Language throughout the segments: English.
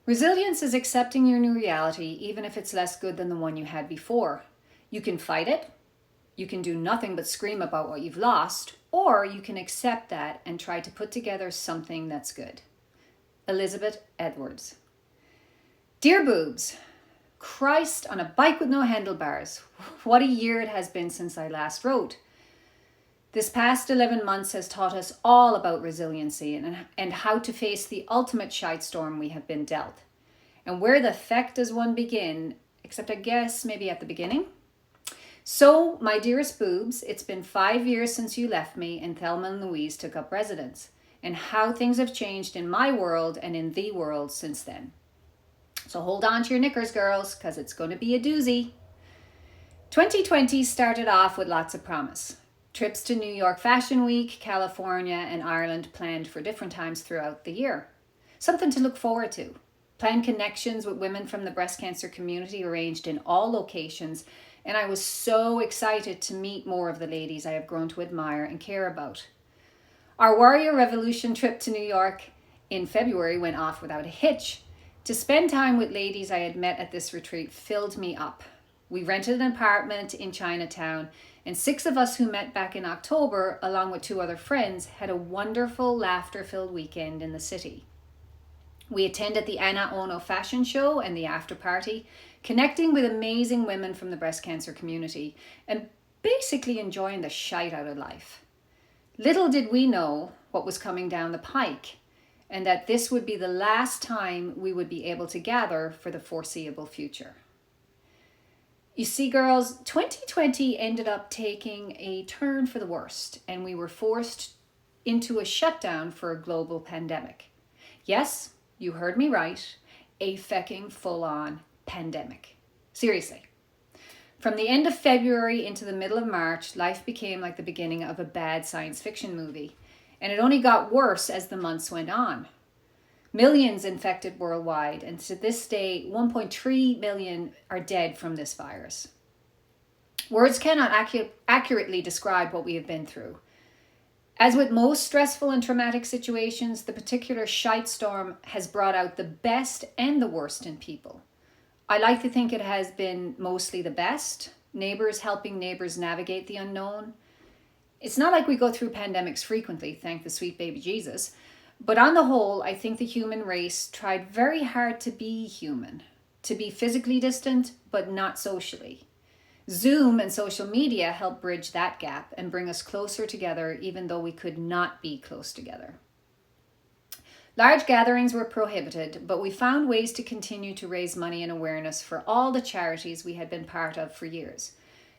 Resilience is accepting your new reality, even if it's less good than the one you had before. You can fight it, you can do nothing but scream about what you've lost, or you can accept that and try to put together something that's good. Elizabeth Edwards. Dear Boobs, Christ on a bike with no handlebars. What a year it has been since I last wrote. This past 11 months has taught us all about resiliency and how to face the ultimate shitstorm we have been dealt. And where the feck does one begin, except I guess maybe at the beginning? So, my dearest Boobs, it's been 5 years since you left me and Thelma and Louise took up residence, and how things have changed in my world and in the world since then. So hold on to your knickers, girls, because it's going to be a doozy. 2020 started off with lots of promise. Trips to New York Fashion Week, California, and Ireland planned for different times throughout the year. Something to look forward to. Planned connections with women from the breast cancer community arranged in all locations, and I was so excited to meet more of the ladies I have grown to admire and care about. Our Warrior Revolution trip to New York in February went off without a hitch. To spend time with ladies I had met at this retreat filled me up. We rented an apartment in Chinatown, and 6 of us who met back in October, along with 2 other friends, had a wonderful, laughter-filled weekend in the city. We attended the Anna Ono fashion show and the after party, connecting with amazing women from the breast cancer community, and basically enjoying the shite out of life. Little did we know what was coming down the pike, and that this would be the last time we would be able to gather for the foreseeable future. You see, girls, 2020 ended up taking a turn for the worst, and we were forced into a shutdown for a global pandemic. Yes, you heard me right, a fecking full-on pandemic. Seriously. From the end of February into the middle of March, life became like the beginning of a bad science fiction movie, and it only got worse as the months went on. Millions infected worldwide, and to this day, 1.3 million are dead from this virus. Words cannot accurately describe what we have been through. As with most stressful and traumatic situations, the particular shitstorm has brought out the best and the worst in people. I like to think it has been mostly the best, neighbors helping neighbors navigate the unknown. It's not like we go through pandemics frequently, thank the sweet baby Jesus. But on the whole, I think the human race tried very hard to be human, to be physically distant, but not socially. Zoom and social media help bridge that gap and bring us closer together, even though we could not be close together. Large gatherings were prohibited, but we found ways to continue to raise money and awareness for all the charities we had been part of for years.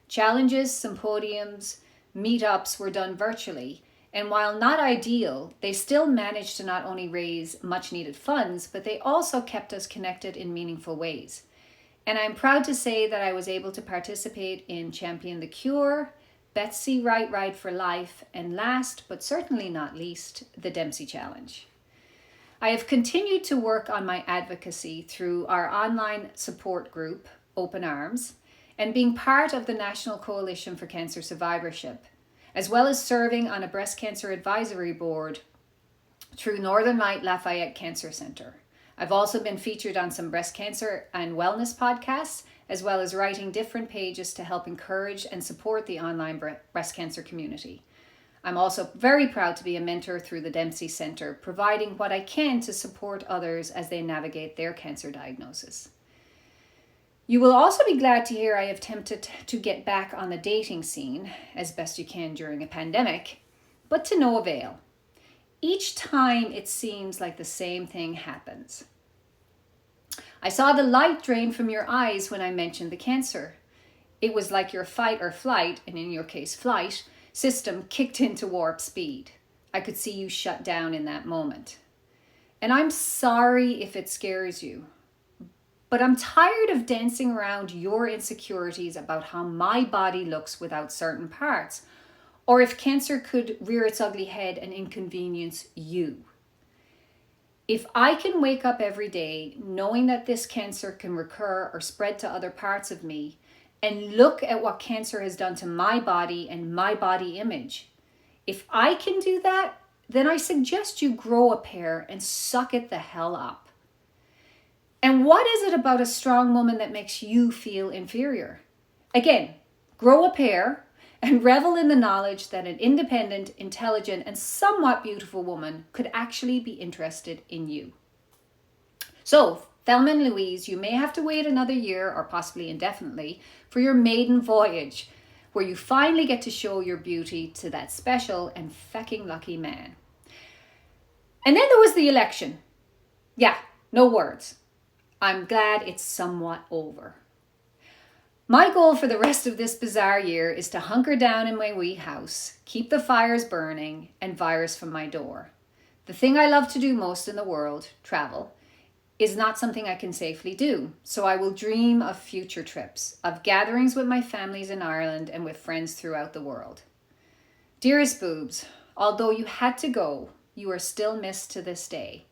Challenges, symposiums, meetups were done virtually, and while not ideal, they still managed to not only raise much needed funds, but they also kept us connected in meaningful ways. And I'm proud to say that I was able to participate in Champion the Cure, Betsy Right for Life, and last but certainly not least, the Dempsey Challenge. I have continued to work on my advocacy through our online support group, Open Arms, and being part of the National Coalition for Cancer Survivorship, as well as serving on a breast cancer advisory board through Northern Light Lafayette Cancer Center. I've also been featured on some breast cancer and wellness podcasts, as well as writing different pages to help encourage and support the online breast cancer community. I'm also very proud to be a mentor through the Dempsey Center, providing what I can to support others as they navigate their cancer diagnosis. You will also be glad to hear I have attempted to get back on the dating scene as best you can during a pandemic, but to no avail. Each time it seems like the same thing happens. I saw the light drain from your eyes when I mentioned the cancer. It was like your fight or flight, and in your case flight, system kicked into warp speed. I could see you shut down in that moment. And I'm sorry if it scares you, but I'm tired of dancing around your insecurities about how my body looks without certain parts, or if cancer could rear its ugly head and inconvenience you. If I can wake up every day knowing that this cancer can recur or spread to other parts of me, and look at what cancer has done to my body and my body image, if I can do that, then I suggest you grow a pair and suck it the hell up. And what is it about a strong woman that makes you feel inferior? Again, grow a pair and revel in the knowledge that an independent, intelligent, and somewhat beautiful woman could actually be interested in you. So, Thelma and Louise, you may have to wait another year or possibly indefinitely for your maiden voyage, where you finally get to show your beauty to that special and fecking lucky man. And then there was the election. Yeah, no words. I'm glad it's somewhat over. My goal for the rest of this bizarre year is to hunker down in my wee house, keep the fires burning, and virus from my door. The thing I love to do most in the world, travel, is not something I can safely do. So I will dream of future trips, of gatherings with my families in Ireland and with friends throughout the world. Dearest Boobs, although you had to go, you are still missed to this day.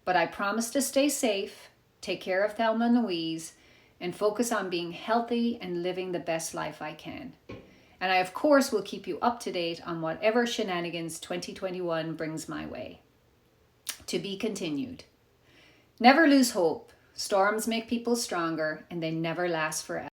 But I promise to stay safe, take care of Thelma and Louise, and focus on being healthy and living the best life I can. And I, of course, will keep you up to date on whatever shenanigans 2021 brings my way. To be continued. Never lose hope. Storms make people stronger, and they never last forever.